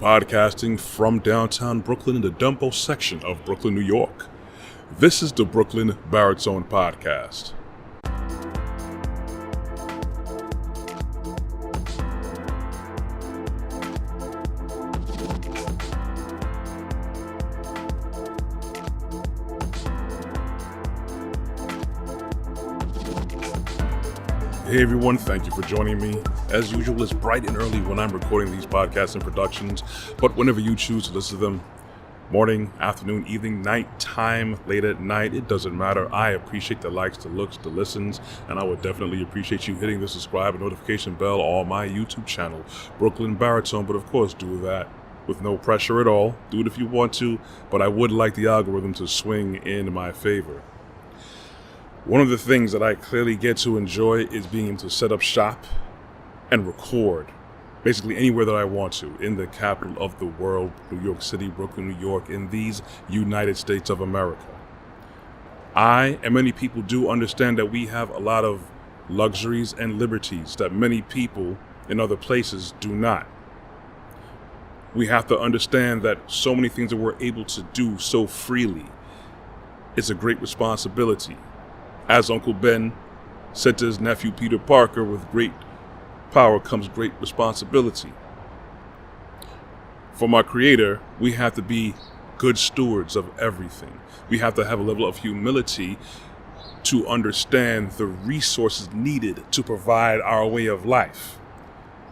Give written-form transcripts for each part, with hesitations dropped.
podcasting from downtown Brooklyn in the Dumbo section of Brooklyn, New York. This is the Brooklyn Baritone Podcast. Hey everyone, thank you for joining me. As usual, it's bright and early when I'm recording these podcasts and productions, but whenever you choose to listen to them, morning, afternoon, evening, night time, late at night, it doesn't matter. I appreciate the likes, the looks, the listens, and I would definitely appreciate you hitting the subscribe and notification bell on my YouTube channel, Brooklyn Baritone, but of course do that with no pressure at all. Do it if you want to, but I would like the algorithm to swing in my favor. One of the things that I clearly get to enjoy is being able to set up shop and record basically anywhere that I want to in the capital of the world, New York City, Brooklyn, New York, in these United States of America. I and many people do understand that we have a lot of luxuries and liberties that many people in other places do not. We have to understand that so many things that we're able to do so freely is a great responsibility. As Uncle Ben said to his nephew Peter Parker, with great power comes great responsibility. From our Creator, we have to be good stewards of everything. We have to have a level of humility to understand the resources needed to provide our way of life.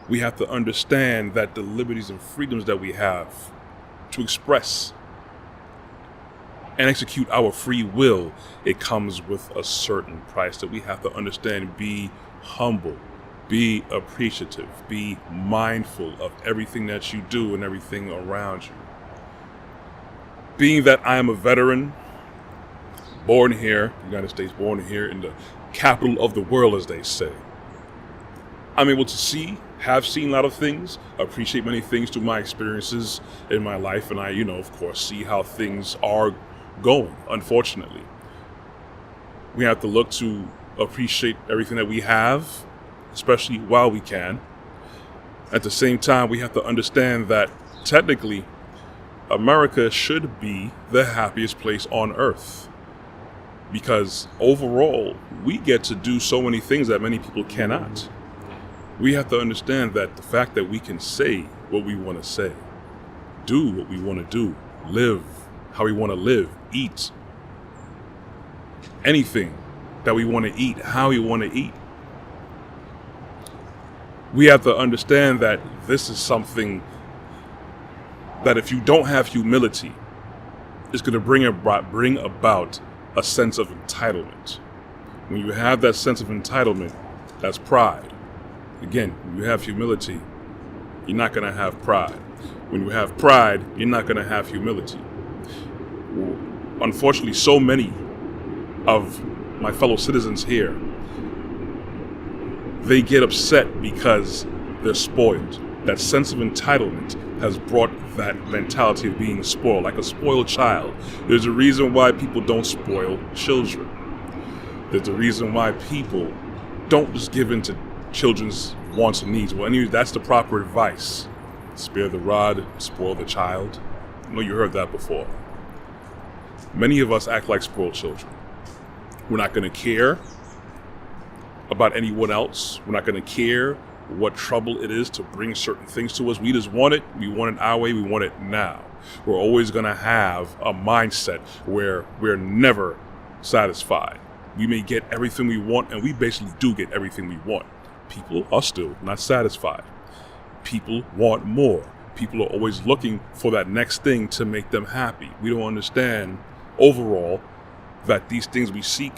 We have to understand that the liberties and freedoms that we have to express and execute our free will, it comes with a certain price that we have to understand. Be humble, be appreciative, be mindful of everything that you do and everything around you. Being that I am a veteran, born here, United States, born here in the capital of the world, as they say, I'm able to have seen a lot of things, appreciate many things through my experiences in my life, and I, of course, see how things are going. Unfortunately, we have to look to appreciate everything that we have, especially while we can. At the same time, we have to understand that technically America should be the happiest place on earth, because overall we get to do so many things that many people cannot. We have to understand that the fact that we can say what we want to say, do what we want to do, live how we want to live, eat anything that we want to eat, how we want to eat. We have to understand that this is something that if you don't have humility, it's going to bring about a sense of entitlement. When you have that sense of entitlement, that's pride. Again, when you have humility, you're not going to have pride. When you have pride, you're not going to have humility. Unfortunately, so many of my fellow citizens here, they get upset because they're spoiled. That sense of entitlement has brought that mentality of being spoiled, like a spoiled child. There's a reason why people don't spoil children. There's a reason why people don't just give in to children's wants and needs. Well, anyway, that's the proper advice. Spare the rod, spoil the child. I know you heard that before. Many of us act like spoiled children. We're not going to care about anyone else. We're not going to care what trouble it is to bring certain things to us. We just want it. We want it our way. We want it now. We're always going to have a mindset where we're never satisfied. We may get everything we want, and we basically do get everything we want. People are still not satisfied. People want more. People are always looking for that next thing to make them happy. We don't understand overall that these things we seek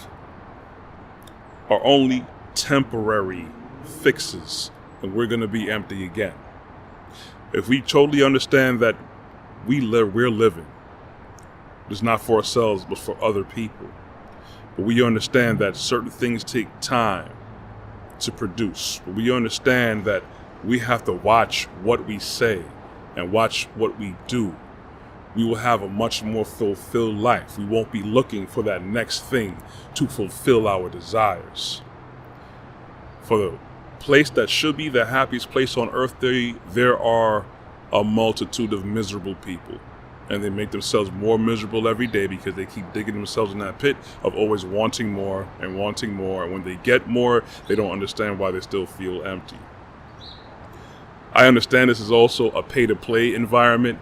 are only temporary fixes, and we're going to be empty again. If we totally understand that we're living, it's not for ourselves but for other people, but we understand that certain things take time to produce, but we understand that we have to watch what we say and watch what we do, we will have a much more fulfilled life. We won't be looking for that next thing to fulfill our desires. For the place that should be the happiest place on earth, there are a multitude of miserable people. And they make themselves more miserable every day because they keep digging themselves in that pit of always wanting more and wanting more. And when they get more, they don't understand why they still feel empty. I understand this is also a pay-to-play environment.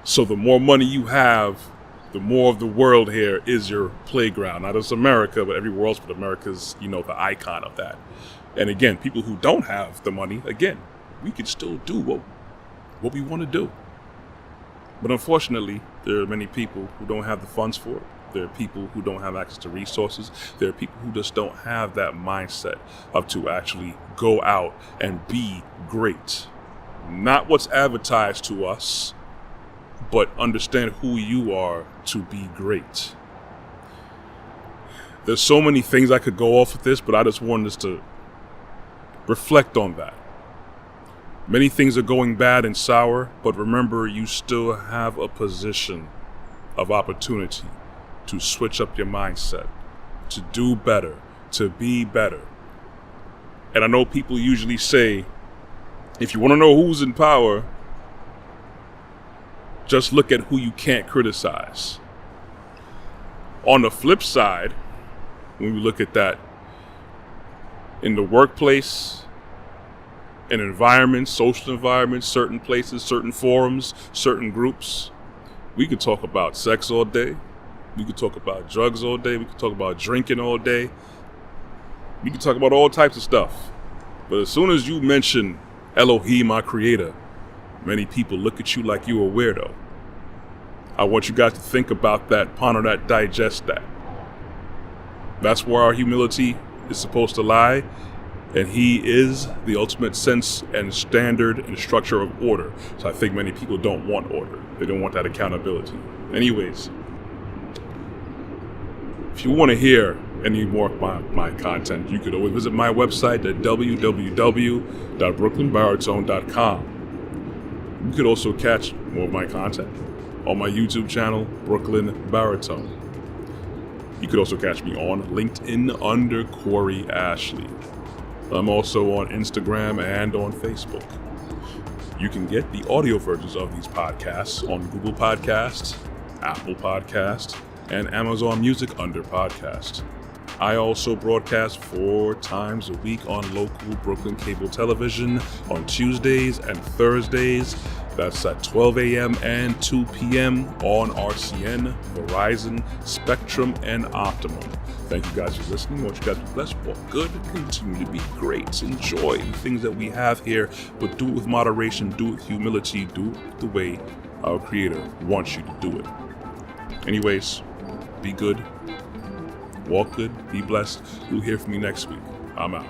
So the more money you have, the more of the world here is your playground. Not just America, but everywhere else, but America's, the icon of that. And again, people who don't have the money, again, we can still do what we want to do. But unfortunately, there are many people who don't have the funds for it. There are people who don't have access to resources. There are people who just don't have that mindset of to actually go out and be great. Not what's advertised to us, but understand who you are to be great. There's so many things I could go off with this, but I just wanted us to reflect on that. Many things are going bad and sour, but remember, you still have a position of opportunity to switch up your mindset, to do better, to be better. And I know people usually say, if you want to know who's in power, just look at who you can't criticize. On the flip side, when we look at that, in the workplace, in environments, social environments, certain places, certain forums, certain groups, we could talk about sex all day. We could talk about drugs all day. We could talk about drinking all day. We could talk about all types of stuff. But as soon as you mention Elohim, our creator, many people look at you like you're a weirdo. I want you guys to think about that, ponder that, digest that. That's where our humility is supposed to lie. And he is the ultimate sense and standard and structure of order. So I think many people don't want order. They don't want that accountability. Anyways, if you want to hear any more of my content, you could always visit my website at www.brooklynbaritone.com. You could also catch more of my content on my YouTube channel, Brooklyn Baritone. You could also catch me on LinkedIn under Corey Ashley. I'm also on Instagram and on Facebook. You can get the audio versions of these podcasts on Google Podcasts, Apple Podcasts, and Amazon Music under Podcast. I also broadcast 4 times a week on local Brooklyn cable television on Tuesdays and Thursdays. That's at 12 a.m. and 2 p.m. on RCN, Verizon, Spectrum, and Optimum. Thank you guys for listening. I want you guys to be blessed, walk good, continue to be great, enjoy the things that we have here, but do it with moderation, do it with humility, do it the way our Creator wants you to do it. Anyways, be good, walk good, be blessed. You'll hear from me next week. I'm out.